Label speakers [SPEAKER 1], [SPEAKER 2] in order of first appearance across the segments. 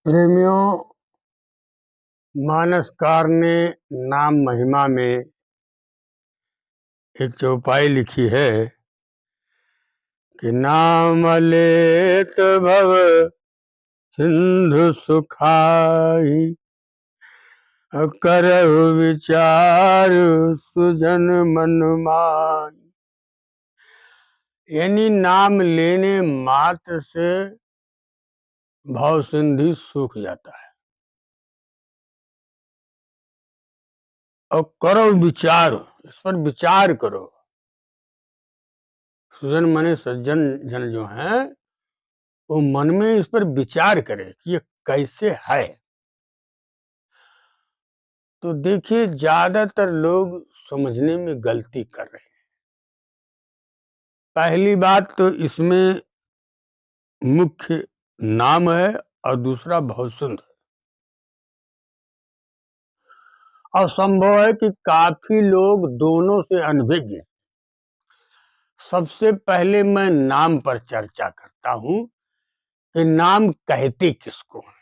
[SPEAKER 1] प्रेमियों, मानसकार ने नाम महिमा में एक चौपाई लिखी है कि नाम लेत भव सिंधु सुखाई, करहु विचार सुजन मन माई। यानी नाम लेने मात्र से भव सिंधु सूख जाता है। और करो विचार, इस पर विचार करो। सुजन माने सज्जन जन जो हैं वो मन में इस पर विचार करे कि ये कैसे है। तो देखिए, ज्यादातर लोग समझने में गलती कर रहे हैं। पहली बात तो इसमें मुख्य नाम है और दूसरा भवसुंध। और संभव है कि काफी लोग दोनों से अनभिज्ञ। सबसे पहले मैं नाम पर चर्चा करता हूं कि नाम कहते किसको हैं।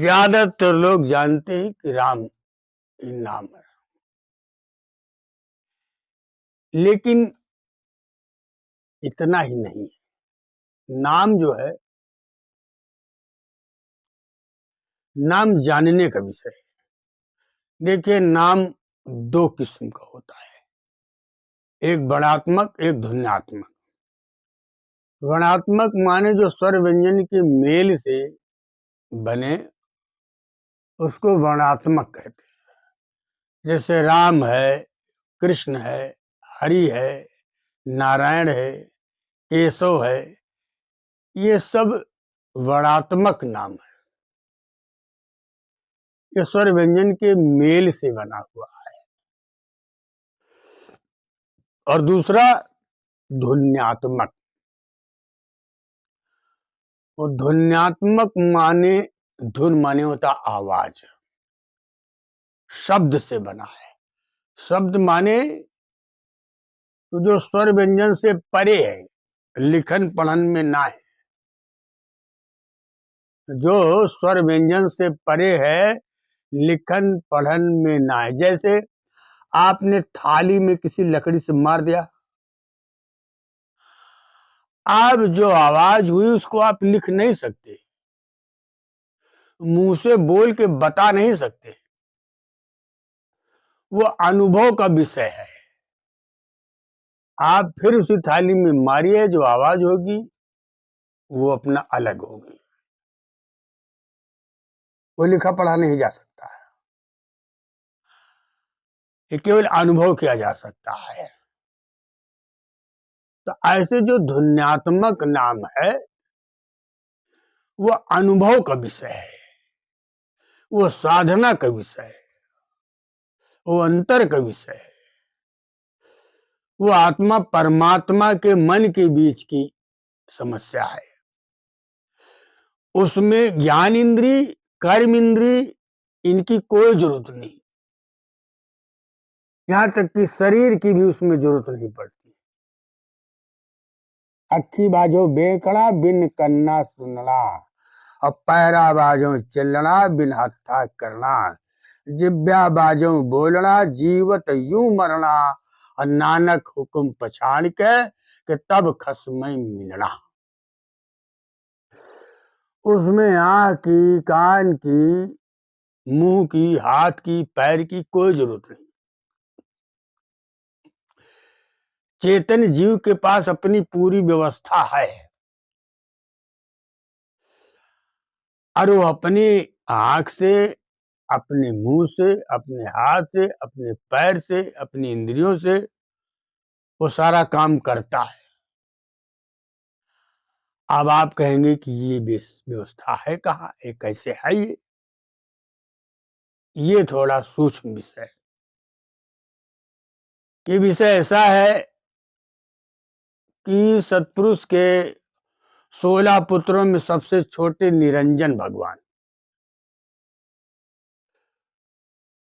[SPEAKER 1] ज्यादातर लोग जानते हैं कि राम ही नाम है, लेकिन इतना ही नहीं। नाम जो है, नाम जानने का विषय है। देखिए, नाम दो किस्म का होता है, एक वर्णात्मक, एक ध्वन्यात्मक। वर्णात्मक माने जो स्वर व्यंजन के मेल से बने उसको वर्णात्मक कहते हैं। जैसे राम है, कृष्ण है, हरि है, नारायण है, केशव है, ये सब वर्णात्मक नाम है। ये स्वर व्यंजन के मेल से बना हुआ है। और दूसरा ध्वन्यात्मक। और ध्वन्यात्मक माने, धुन माने होता आवाज, शब्द से बना है। शब्द माने तो जो स्वर व्यंजन से परे है, लिखन पढ़न में ना है। जो स्वर व्यंजन से परे है, लिखन पढ़न में ना है। जैसे आपने थाली में किसी लकड़ी से मार दिया, अब जो आवाज हुई उसको आप लिख नहीं सकते, मुंह से बोल के बता नहीं सकते। वो अनुभव का विषय है। आप फिर उसी थाली में मारिए, जो आवाज होगी वो अपना अलग होगी। वो लिखा पढ़ा नहीं जा सकता है, ये केवल अनुभव किया जा सकता है। तो ऐसे जो ध्वन्यात्मक नाम है वो अनुभव का विषय है, वो साधना का विषय है, वो अंतर का विषय है। वो आत्मा परमात्मा के मन के बीच की समस्या है। उसमें ज्ञान इंद्री, कर्म इंद्री, इनकी कोई जरूरत नहीं। यहां तक कि शरीर की भी उसमें जरूरत नहीं पड़ती। अखी बाजो बेकड़ा बिन कन्ना सुनना, और पैरा बाजो चलना बिन हत्था करना, जिब्या बाजो बोलना जीवत यूं मरना, और नानक हुक्म पछाड़ के कि तब खसमय मिलना। उसमें आंख की, कान की, मुंह की, हाथ की, पैर की कोई जरूरत नहीं। चेतन जीव के पास अपनी पूरी व्यवस्था है, और वो अपनी आंख से, अपने मुंह से, अपने हाथ से, अपने पैर से, अपनी इंद्रियों से वो सारा काम करता है। अब आप कहेंगे कि ये व्यवस्था है कहाँ, ये कैसे है? ये थोड़ा सूक्ष्म विषय है। ये विषय ऐसा है कि सतपुरुष के 16 पुत्रों में सबसे छोटे निरंजन भगवान।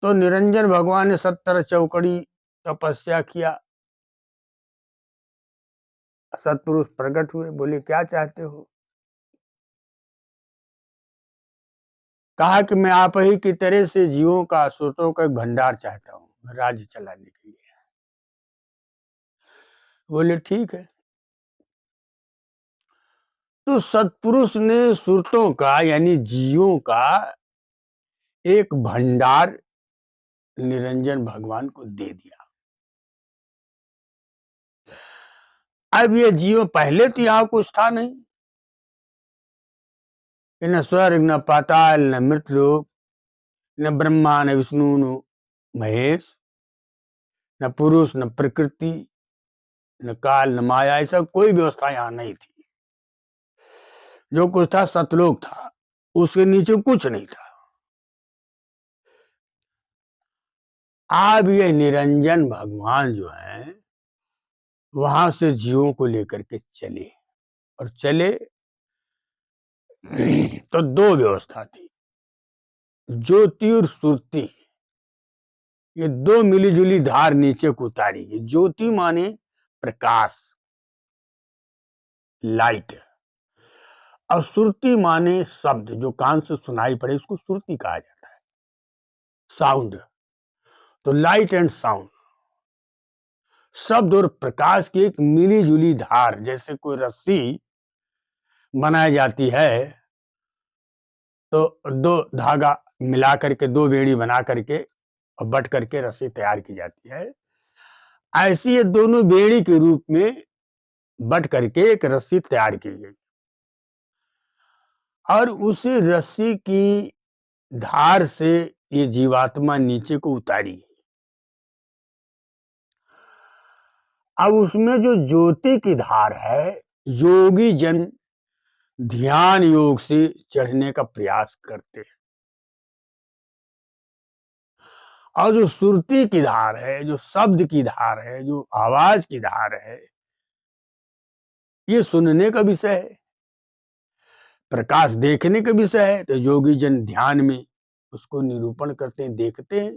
[SPEAKER 1] तो निरंजन भगवान ने 70 चौकड़ी तपस्या किया। सतपुरुष प्रकट हुए, बोले क्या चाहते हो? कहा कि मैं आप ही की तरह से जीवों का, स्रोतों का एक भंडार चाहता हूं राज्य चलाने के लिए। बोले ठीक है। तो सत्पुरुष ने सुरतों का यानी जीवों का एक भंडार निरंजन भगवान को दे दिया। अब ये जीव पहले तो यहां कुछ था नहीं, न स्वर्ग न पाताल न मृतलोक न ब्रह्मा न विष्णु न महेश, न पुरुष न प्रकृति न काल न माया, ऐसा कोई व्यवस्था यहां नहीं थी। जो कुछ था सतलोक था, उसके नीचे कुछ नहीं था। अब ये निरंजन भगवान जो है वहां से जीवों को लेकर के चले, और चले तो दो व्यवस्था थी, ज्योति और सुरति। ये दो मिलीजुली धार नीचे को उतारी गई। ज्योति माने प्रकाश, लाइट, और सुरति माने शब्द जो कान से सुनाई पड़े, इसको सुरति कहा जाता है, साउंड। तो लाइट एंड साउंड, शब्द और प्रकाश की एक मिलीजुली धार। जैसे कोई रस्सी बनाई जाती है तो दो धागा मिला करके, दो बेड़ी बना करके और बट करके रस्सी तैयार की जाती है, ऐसी ये दोनों बेड़ी के रूप में बट करके एक रस्सी तैयार की गई, और उसी रस्सी की धार से ये जीवात्मा नीचे को उतारी। अब उसमें जो ज्योति की धार है, योगी जन ध्यान योग से चढ़ने का प्रयास करते हैं, और जो सुरती की धार है, जो शब्द की धार है, जो आवाज की धार है, ये सुनने का विषय है, प्रकाश देखने का विषय है। तो योगी जन ध्यान में उसको निरूपण करते हैं, देखते हैं।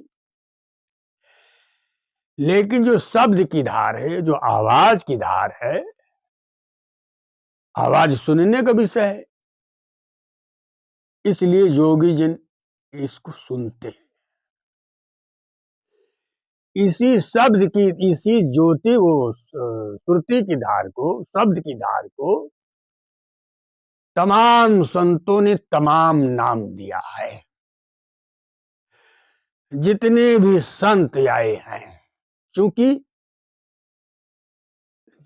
[SPEAKER 1] लेकिन जो शब्द की धार है, जो आवाज की धार है, आवाज सुनने का विषय है, इसलिए योगी जन इसको सुनते हैं। इसी शब्द की, इसी ज्योति वो श्रुति की धार को, शब्द की धार को तमाम संतों ने तमाम नाम दिया है। जितने भी संत आए हैं, क्योंकि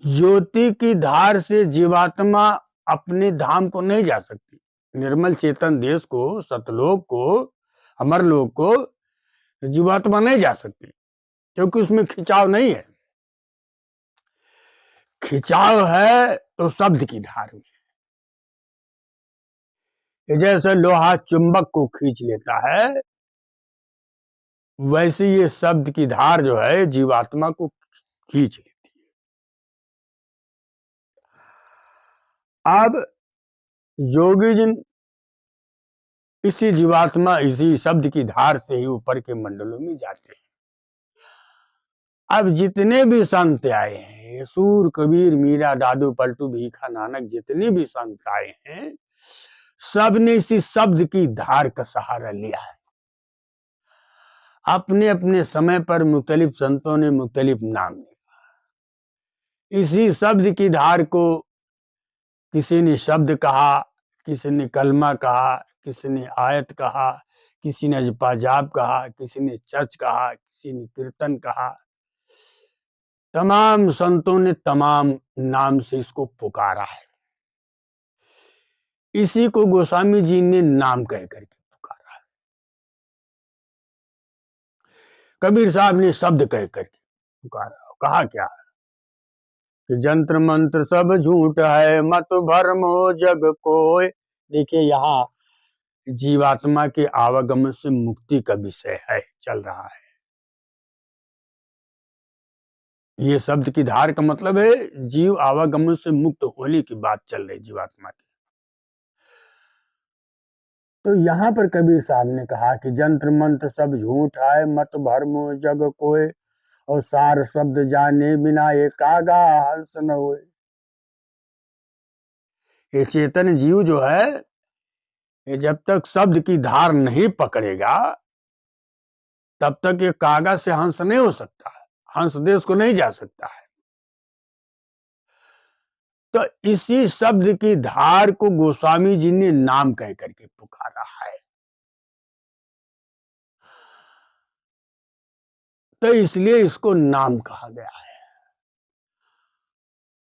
[SPEAKER 1] ज्योति की धार से जीवात्मा अपने धाम को नहीं जा सकती। निर्मल चेतन देश को, सतलोक को, अमरलोक को जीवात्मा नहीं जा सकती, क्योंकि उसमें खिंचाव नहीं है। खिंचाव है तो शब्द की धार में। जैसे लोहा चुंबक को खींच लेता है, वैसे ये शब्द की धार जो है जीवात्मा को खींच लेती है। अब योगी जन इसी जीवात्मा, इसी शब्द की धार से ही ऊपर के मंडलों में जाते हैं। अब जितने भी संत आए हैं, सूर, कबीर, मीरा, दादू, पलटू, भीखा, नानक, जितने भी संत आए हैं, सबने इसी शब्द की धार का सहारा लिया है। अपने अपने समय पर मुख्तलिफ संतों ने मुख्तलिफ नाम दिया। इसी शब्द की धार को किसी ने शब्द कहा, किसी ने कलमा कहा, किसी ने आयत कहा, किसी ने अजपाजाब कहा, किसी ने चर्च कहा, किसी ने कीर्तन कहा। तमाम संतों ने तमाम नाम से इसको पुकारा है। इसी को गोस्वामी जी ने नाम कह करके पुकारा है। कबीर साहब ने शब्द कह करके पुकारा। कहा क्या है कि जंत्र मंत्र सब झूठ है, मत भरमो जग कोय। देखिए, यहाँ जीवात्मा के आवागमन से मुक्ति का विषय है, चल रहा है। ये शब्द की धार का मतलब है जीव आवागमन से मुक्त होने की बात चल रही जीवात्मा की। तो यहाँ पर कबीर साहब ने कहा कि जंत्र मंत्र सब झूठ है, मत भरमो जग कोय, और सार शब्द जाने बिना ये कागा हंस न होए। ये चेतन जीव जो है, ये जब तक शब्द की धार नहीं पकड़ेगा तब तक ये कागज से हंस नहीं हो सकता है, हंस देश को नहीं जा सकता है। तो इसी शब्द की धार को गोस्वामी जी ने नाम कह करके पुकारा है। तो इसलिए इसको नाम कहा गया है।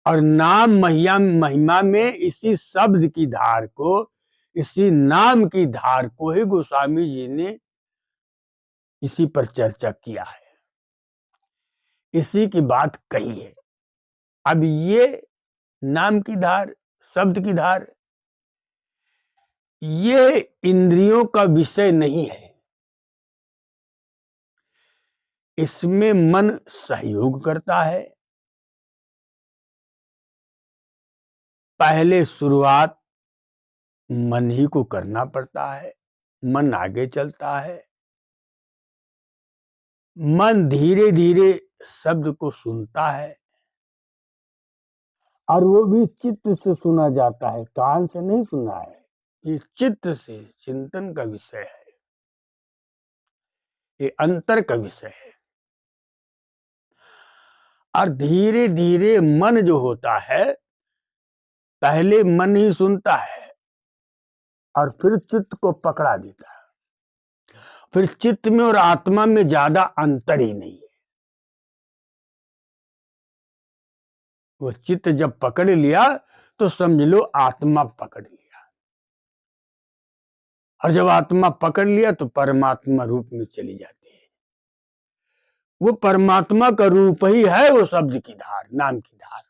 [SPEAKER 1] और नाम महिमा में इसी शब्द की धार को, इसी नाम की धार को ही गोस्वामी जी ने इसी पर चर्चा किया है, इसी की बात कही है। अब ये नाम की धार, शब्द की धार, ये इंद्रियों का विषय नहीं है। इसमें मन सहयोग करता है। पहले शुरुआत मन ही को करना पड़ता है, मन आगे चलता है। मन धीरे धीरे शब्द को सुनता है और वो भी चित्त से सुना जाता है, कान से नहीं सुना है। ये चित्त से चिंतन का विषय है, ये अंतर का विषय है। और धीरे धीरे मन जो होता है, पहले मन ही सुनता है और फिर चित्त को पकड़ा देता है। फिर चित्त में और आत्मा में ज्यादा अंतर ही नहीं है। वो चित्त जब पकड़ लिया तो समझ लो आत्मा पकड़ लिया, और जब आत्मा पकड़ लिया तो परमात्मा रूप में चली जाती है। वो परमात्मा का रूप ही है, वो शब्द की धार, नाम की धार,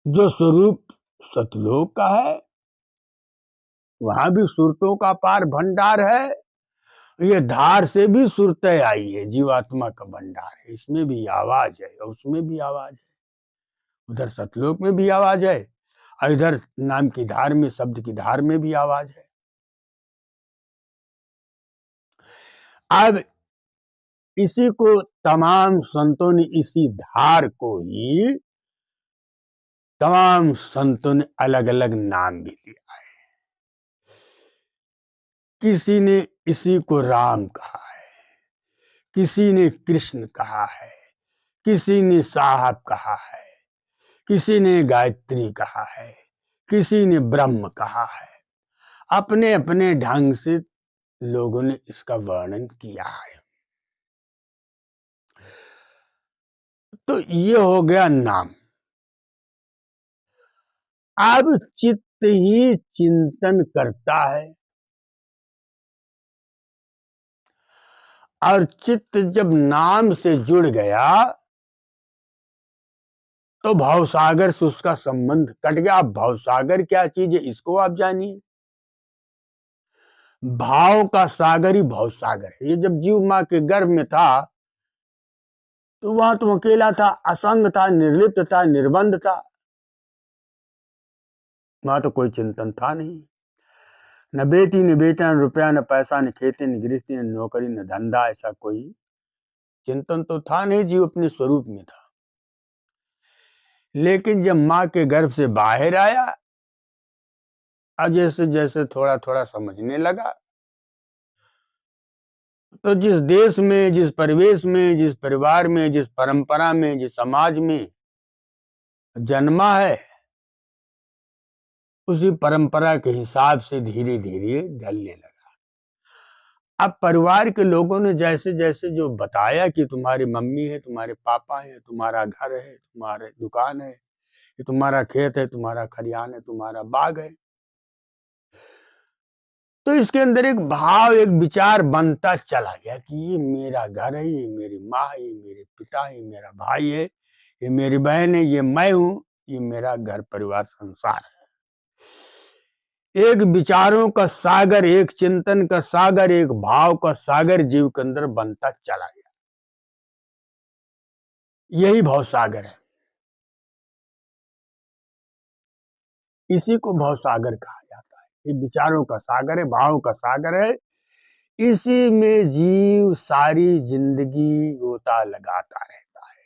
[SPEAKER 1] जो स्वरूप सतलोक का है। वहां भी सुरतों का पार भंडार है। ये धार से भी सुरतें आई है, जीवात्मा का भंडार है। इसमें भी आवाज है और उसमें भी आवाज है। उधर सतलोक में भी आवाज है और इधर नाम की धार में, शब्द की धार में भी आवाज है। अब इसी को तमाम संतों ने, इसी धार को ही तमाम संतों ने अलग अलग नाम भी दिया है। किसी ने इसी को राम कहा है, किसी ने कृष्ण कहा है, किसी ने साहब कहा है, किसी ने गायत्री कहा है, किसी ने ब्रह्म कहा है। अपने अपने ढंग से लोगों ने इसका वर्णन किया है। तो ये हो गया नाम। अब चित्त ही चिंतन करता है, और चित्त जब नाम से जुड़ गया तो भवसागर से उसका संबंध कट गया। अब भवसागर क्या चीज है, इसको आप जानिए। भाव का सागर ही भवसागर है। ये जब जीव मां के गर्भ में था तो वहां तो अकेला था, असंग था, निर्लिप्त था, निर्बंध था। वहां तो कोई चिंतन था नहीं, न बेटी न बेटा, न रुपया, न पैसा, न खेती, न गृहस्थी, न नौकरी, न धंधा। ऐसा कोई चिंतन तो था नहीं, जीव अपने स्वरूप में था। लेकिन जब मां के गर्भ से बाहर आया और जैसे जैसे थोड़ा थोड़ा समझने लगा, तो जिस देश में, जिस परिवेश में, जिस परिवार में, जिस परंपरा में, जिस समाज में जन्मा है, उसी परंपरा के हिसाब से धीरे धीरे ढलने लगा। अब परिवार के लोगों ने जैसे जैसे जो बताया कि तुम्हारी मम्मी है, तुम्हारे पापा है, तुम्हारा घर है, तुम्हारे दुकान है, ये तुम्हारा खेत है, तुम्हारा खलिहान है, तुम्हारा बाग है, तो इसके अंदर एक भाव, एक विचार बनता चला गया कि ये मेरा घर है, ये मेरी माँ है, ये मेरे पिता है, ये मेरा भाई है, ये मेरी बहन है, ये मैं हूं, ये मेरा घर परिवार संसार है। एक विचारों का सागर, एक चिंतन का सागर, एक भाव का सागर जीव के अंदर बनता चला गया। यही भाव सागर है, इसी को भाव सागर कहा जाता है। ये विचारों का सागर है, भाव का सागर है। इसी में जीव सारी जिंदगी गोता लगाता रहता है।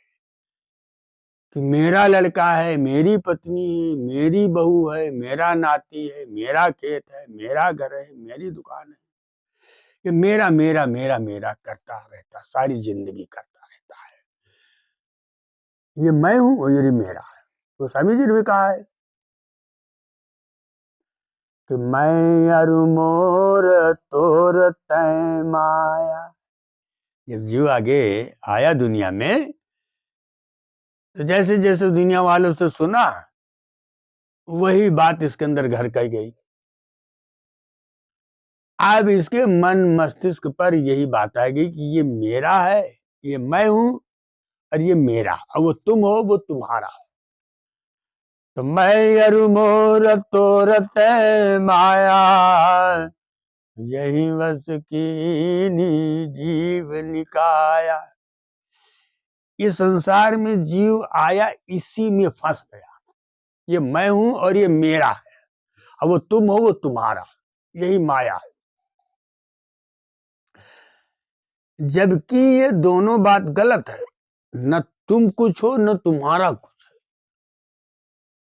[SPEAKER 1] कि मेरा लड़का है, मेरी पत्नी है, मेरी बहू है, मेरा नाती है, मेरा खेत है, मेरा घर है, मेरी दुकान है, कि मेरा मेरा मेरा मेरा करता रहता, सारी जिंदगी करता रहता है। ये मैं हूं और ये मेरा है। तो स्वामी जी ने भी कहा है कि मैं अरु मोर तोर तै माया। जब जीव आगे आया दुनिया में, तो जैसे जैसे दुनिया वालों से सुना, वही बात इसके अंदर घर कर गई। अब इसके मन मस्तिष्क पर यही बात आ गई कि ये मेरा है, ये मैं हूं और ये मेरा, और वो तुम हो, वो तुम्हारा। तो मैं अरु मोर तोर तै माया, यही वस कीनी जीव निकाया। इस संसार में जीव आया, इसी में फंस गया। ये मैं हूं और ये मेरा है, और वो तुम हो, वो तुम्हारा, यही माया है। जबकि ये दोनों बात गलत है। न तुम कुछ हो, न तुम्हारा कुछ है।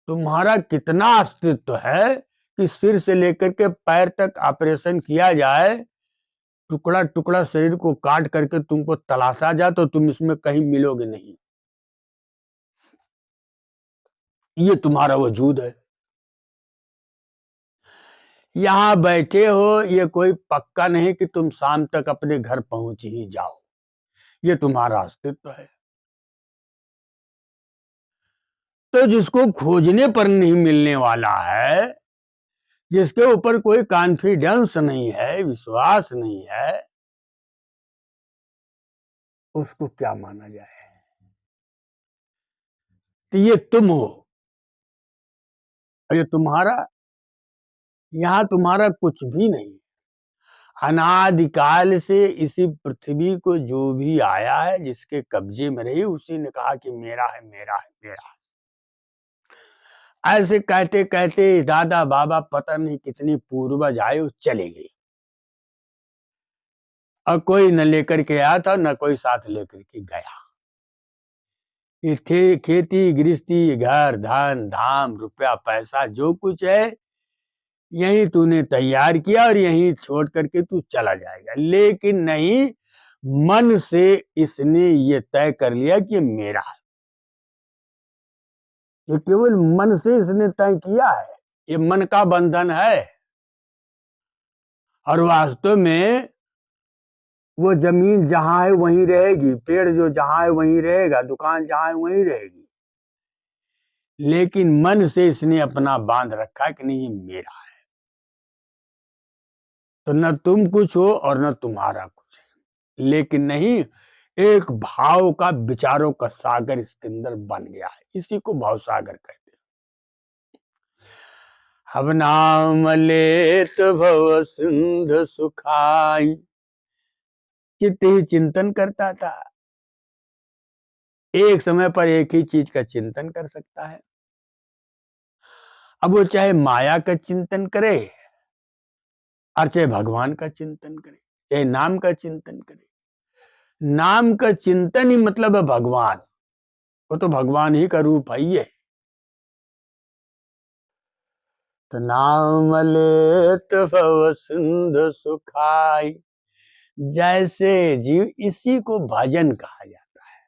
[SPEAKER 1] तुम्हारा कितना अस्तित्व है कि सिर से लेकर के पैर तक ऑपरेशन किया जाए, टुकड़ा टुकड़ा शरीर को काट करके तुमको तलाशा जाए, तो तुम इसमें कहीं मिलोगे नहीं। ये तुम्हारा वजूद है। यहां बैठे हो, ये कोई पक्का नहीं कि तुम शाम तक अपने घर पहुंच ही जाओ। ये तुम्हारा अस्तित्व है। तो जिसको खोजने पर नहीं मिलने वाला है, जिसके ऊपर कोई कॉन्फिडेंस नहीं है, विश्वास नहीं है, उसको क्या माना जाए? तो ये तुम हो और ये तुम्हारा, यहां तुम्हारा कुछ भी नहीं। अनादिकाल से इसी पृथ्वी को जो भी आया है, जिसके कब्जे में रही, उसी ने कहा कि मेरा है, मेरा है, मेरा है। ऐसे कहते कहते दादा बाबा पता नहीं कितनी पूर्वज आए, वो चले गए, और कोई न लेकर के आया था, न कोई साथ लेकर के गया। ये खेती गृहस्थी, घर धन धाम रुपया पैसा जो कुछ है, यही तूने तैयार किया और यही छोड़ करके तू चला जाएगा। लेकिन नहीं, मन से इसने ये तय कर लिया कि ये मेरा है। ये केवल मन से इसने तय किया है। ये मन का बंधन है। और वास्तव में वो जमीन जहां है वहीं रहेगी, पेड़ जो जहां है वहीं रहेगा, दुकान जहां है वहीं रहेगी। लेकिन मन से इसने अपना बांध रखा कि नहीं, ये मेरा है। तो न तुम कुछ हो और न तुम्हारा कुछ है। लेकिन नहीं, एक भाव का, विचारों का सागर इसके अंदर बन गया है। इसी को भाव सागर कहते हैं। अब नाम लेत भव सिंधु सुखाई। चित्त ही चिंतन करता था, एक समय पर एक ही चीज का चिंतन कर सकता है। अब वो चाहे माया का चिंतन करे, और चाहे भगवान का चिंतन करे, चाहे नाम का चिंतन करे। नाम का चिंतन ही मतलब है भगवान। वो तो भगवान ही का रूप है ये। तो नाम लेत भव सिंधु सुखाई। जैसे जीव, इसी को भजन कहा जाता है।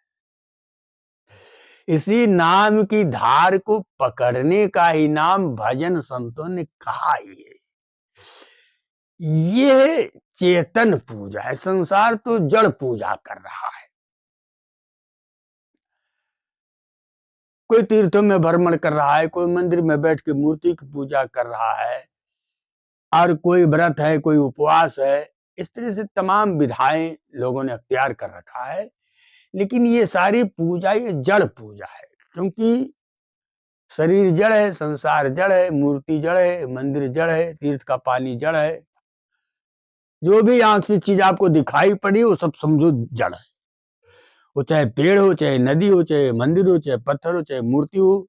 [SPEAKER 1] इसी नाम की धार को पकड़ने का ही नाम भजन संतों ने कहा ही है। ये चेतन पूजा है। संसार तो जड़ पूजा कर रहा है। कोई तीर्थों में भ्रमण कर रहा है, कोई मंदिर में बैठ के मूर्ति की पूजा कर रहा है, और कोई व्रत है, कोई उपवास है। इस तरह से तमाम विधाएं लोगों ने अख्तियार कर रखा है। लेकिन ये सारी पूजा, ये जड़ पूजा है। क्योंकि शरीर जड़ है, संसार जड़ है, मूर्ति जड़ है, मंदिर जड़ है, तीर्थ का पानी जड़ है। जो भी आंख से चीज आपको दिखाई पड़ी, वो सब समझो जड़ है। वो चाहे पेड़ हो, चाहे नदी हो, चाहे मंदिर हो, चाहे पत्थर हो, चाहे मूर्ति हो,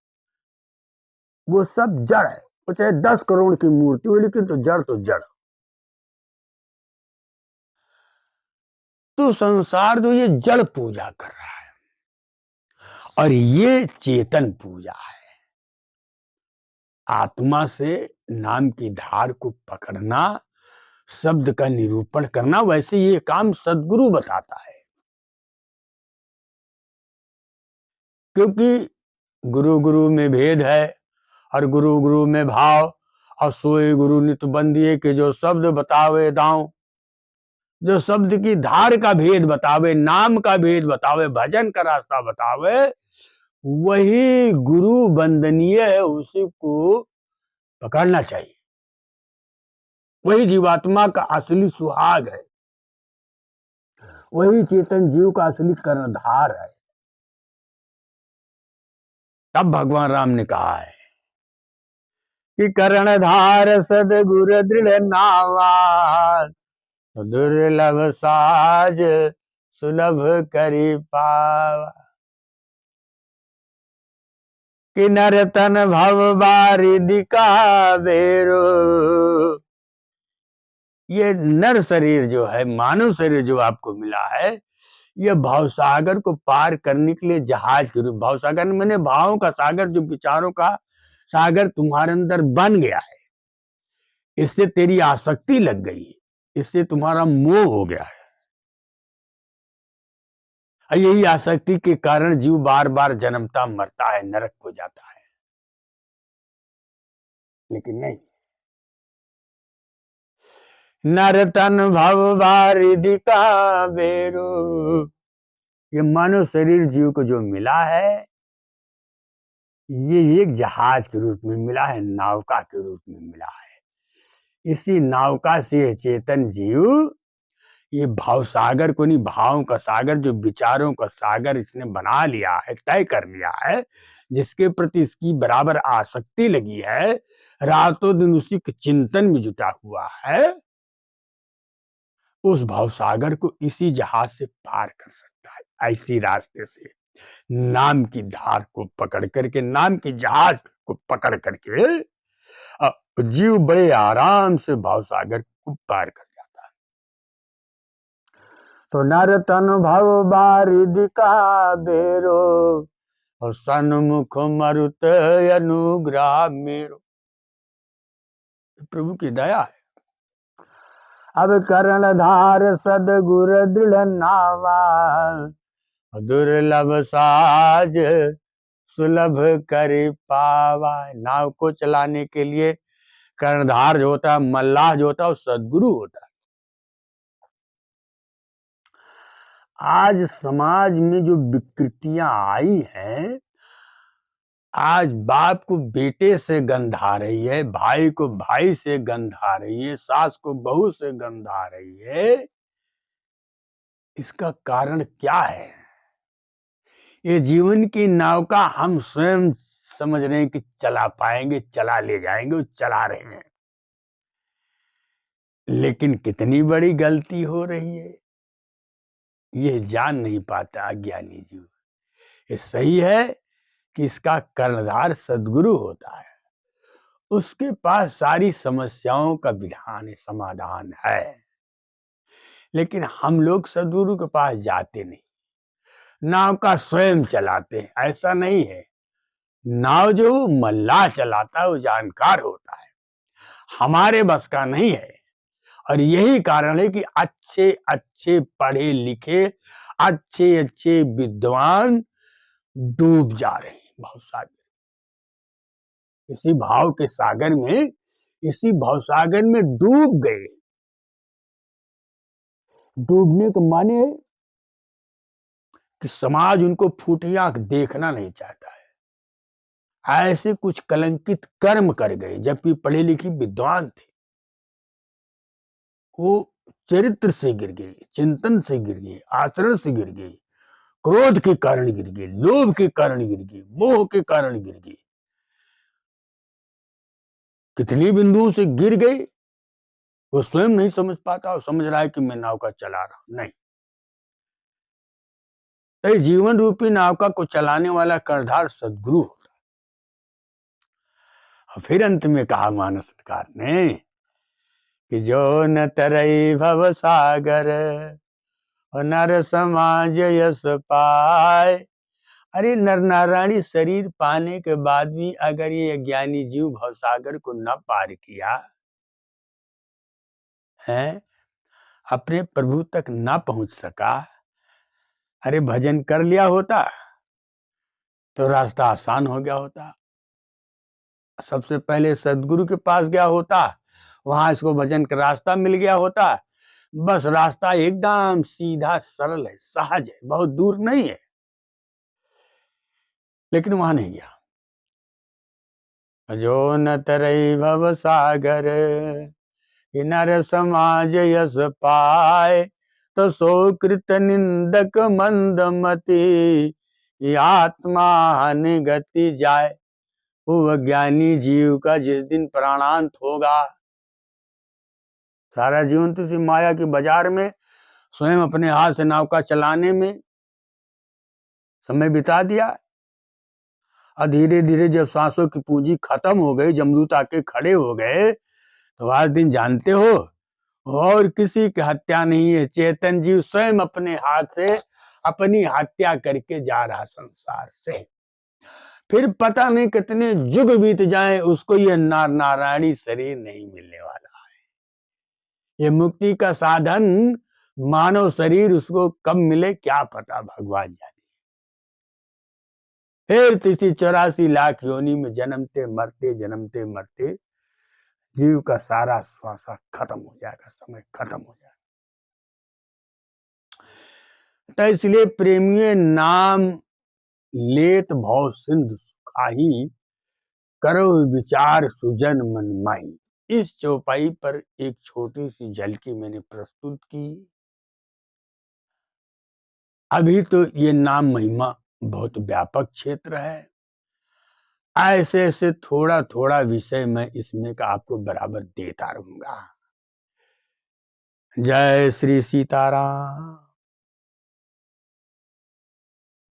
[SPEAKER 1] वो सब जड़ है। वो चाहे 10 करोड़ की मूर्ति हो, लेकिन तो जड़। तो संसार जो ये जड़ पूजा कर रहा है, और ये चेतन पूजा है। आत्मा से नाम की धार को पकड़ना, शब्द का निरूपण करना, वैसे ये काम सद्गुरु बताता है। क्योंकि गुरु गुरु में भेद है, और गुरु गुरु में भाव, और सोए गुरु नित बंदिए के जो शब्द बतावे दांव। जो शब्द की धार का भेद बतावे, नाम का भेद बतावे, भजन का रास्ता बतावे, वही गुरु वंदनीय है, उसी को पकड़ना चाहिए। वही जीवात्मा का असली सुहाग है, वही चेतन जीव का असली कर्णधार है। तब भगवान राम ने कहा है कि कर्णधार सदगुरु दृढ़ नावा, दुर्लभ साज सुलभ करी पावा। कि नर तन भव बारिधि का बेरो। ये नर शरीर जो है, मानव शरीर जो आपको मिला है, यह भावसागर को पार करने के लिए जहाज के रूप। भावसागर मैंने भावों का सागर, जो विचारों का सागर तुम्हारे अंदर बन गया है, इससे तेरी आसक्ति लग गई है, इससे तुम्हारा मोह हो गया है। और यही आसक्ति के कारण जीव बार बार जन्मता मरता है, नरक को जाता है। लेकिन नहीं, नर तन भव बारिधि का बेरो। ये मानव शरीर जीव को जो मिला है, ये एक जहाज के रूप में मिला है, नावका के रूप में मिला है। इसी नावका से चेतन जीव ये भाव सागर को नहीं, भावों का सागर, जो विचारों का सागर इसने बना लिया है, तय कर लिया है, जिसके प्रति इसकी बराबर आसक्ति लगी है, रातों दिन उसी के चिंतन में जुटा हुआ है, उस भाव सागर को इसी जहाज से पार कर सकता है। ऐसी रास्ते से नाम की धार को पकड़ करके, नाम की जहाज को पकड़ करके जीव बड़े आराम से भाव सागर को पार कर जाता है। तो नर तन भव बारिधि का बेरो, और सन्मुख मरुत अनुग्रह मेरो। प्रभु की दया है। अब कर्णधार सदगुरु दृढ़ नावा, दुर्लभ साज सुलभ कर पावा। नाव को चलाने के लिए कर्णधार जो होता है, मल्लाह जो होता है, वो सदगुरु होता है। आज समाज में जो विकृतियां आई हैं, आज बाप को बेटे से गंध आ रही है, भाई को भाई से गंध आ रही है, सास को बहू से गंध आ रही है, इसका कारण क्या है? ये जीवन की नाव का हम स्वयं समझ रहे हैं कि चला पाएंगे, चला ले जाएंगे, चला रहे हैं, लेकिन कितनी बड़ी गलती हो रही है, ये जान नहीं पाता अज्ञानी जीव। ये सही है कि इसका कर्णधार सद्गुरु होता है, उसके पास सारी समस्याओं का विधान है, समाधान है, लेकिन हम लोग सद्गुरु के पास जाते नहीं, नाव का स्वयं चलाते हैं। ऐसा नहीं है, नाव जो मल्लाह चलाता है वो जानकार होता है, हमारे बस का नहीं है। और यही कारण है कि अच्छे अच्छे पढ़े लिखे, अच्छे अच्छे विद्वान डूब जा रहे हैं भाव सागर, इसी भाव के सागर में, इसी भाव सागर में डूब गए। डूबने का माने कि समाज उनको फूटी आंख देखना नहीं चाहता है, ऐसे कुछ कलंकित कर्म कर गए, जबकि पढ़े लिखे विद्वान थे। वो चरित्र से गिर गए, चिंतन से गिर गए, आचरण से गिर गए, क्रोध के कारण गिर गए, लोभ के कारण गिर गए, मोह के कारण गिर गए। कितनी बिंदुओं से गिर गए, वो स्वयं नहीं समझ पाता, और समझ रहा है कि मैं नाव का चला रहा हूं। नहीं, तो जीवन रूपी नाव को चलाने वाला कर्णधार सद्गुरु होता है। और फिर अंत में कहा मानसकार ने कि जो न तरई भव सागर, और नर समाज यस पाए, अरे नर नारायणी शरीर पाने के बाद भी अगर ये अज्ञानी जीव भवसागर को न पार किया है, अपने प्रभु तक न पहुंच सका, अरे भजन कर लिया होता तो रास्ता आसान हो गया होता। सबसे पहले सदगुरु के पास गया होता, वहां इसको भजन का रास्ता मिल गया होता। बस रास्ता एकदम सीधा सरल है, सहज है, बहुत दूर नहीं है, लेकिन वहां नहीं गया। जो न तरई भव सागर, नर समाज यस पाए, तो सो कृत निंदक मंदमति, आत्मा निगति जाए। वो ज्ञानी जीव का जिस दिन प्राणांत होगा, सारा जीवन तो इसी माया की बाजार में स्वयं अपने हाथ से नौका चलाने में समय बिता दिया, और धीरे धीरे जब सांसों की पूंजी खत्म हो गई, जमदूत आके खड़े हो गए, तो आज दिन जानते हो और किसी की हत्या नहीं है, चेतन जीव स्वयं अपने हाथ से अपनी हत्या करके जा रहा संसार से। फिर पता नहीं कितने युग बीत जाएं, उसको ये नारायणी शरीर नहीं मिलने वाला है। ये मुक्ति का साधन मानव शरीर उसको कब मिले क्या पता, भगवान जाने। फिर किसी 84 लाख योनि में जन्मते मरते जीव का सारा श्वासा खत्म हो जाएगा, समय खत्म हो जाएगा। तो इसलिए प्रेमिये नाम लेत भव सिंधु सुखाही, करो विचार सुजन मन माही। इस चौपाई पर एक छोटी सी झलकी मैंने प्रस्तुत की। अभी तो ये नाम महिमा बहुत व्यापक क्षेत्र है, ऐसे ऐसे थोड़ा थोड़ा विषय मैं इसमें का आपको बराबर देता रहूंगा। जय श्री सीताराम।